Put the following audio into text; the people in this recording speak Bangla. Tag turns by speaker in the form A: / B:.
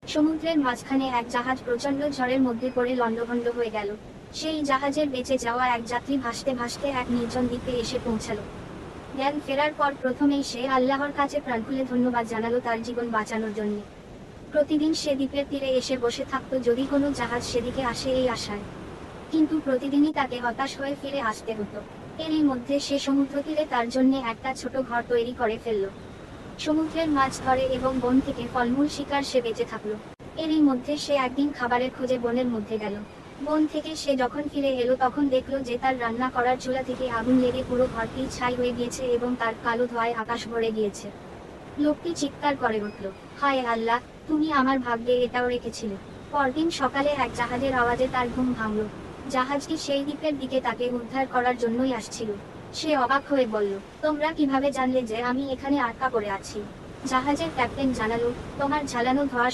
A: সমুদ্রের মাঝখানে এক জাহাজ প্রচণ্ড ঝড়ের মধ্যে পড়ে লণ্ডভণ্ড হয়ে গেল। সেই জাহাজের বেঁচে যাওয়া এক যাত্রী ভাসতে ভাসতে এক নির্জন দ্বীপে এসে পৌঁছালো। জ্ঞান ফেরার পর প্রথমেই সে আল্লাহর কাছে প্রাণ খুলে ধন্যবাদ জানালো তার জীবন বাঁচানোর জন্য। প্রতিদিন সে দ্বীপের তীরে এসে বসে থাকতো যদি কোনো জাহাজ সেদিকে আসে এই আশায়। কিন্তু প্রতিদিনই তাকে হতাশ হয়ে ফিরে আসতে হতো। এরই মধ্যে সে সমুদ্র তীরে তার জন্য একটা ছোট ঘর তৈরি করে ফেলল। সমুদ্রের মাছ ধরে এবং বন থেকে ফলমূল শিকার সে বেঁচে থাকলো। এরই মধ্যে সে একদিন খাবারের খোঁজে বনের মধ্যে গেল। বন থেকে সে যখন ফিরে এলো তখন দেখলো যে তার রান্না করার চুলা থেকে আগুন লেগে পুরো ঘরটি ছাই হয়ে গিয়েছে এবং তার কালো ধোঁয়ায় আকাশ ভরে গিয়েছে। লোকটি চিৎকার করে উঠল, হায় আল্লাহ, তুমি আমার ভাগ্যে এটাও রেখেছিলে। পরদিন সকালে এক জাহাজের আওয়াজে তার ঘুম ভাঙল। জাহাজটি সেই দ্বীপের দিকে তাকে উদ্ধার করার জন্যই আসছিল। সে অবাক হয়ে বলল, তোমরা কিভাবে জানলে যে আমি এখানে আটকা পড়ে আছি? জাহাজের ক্যাপ্টেন জানালো, তোমার ঝালানো ধোঁয়া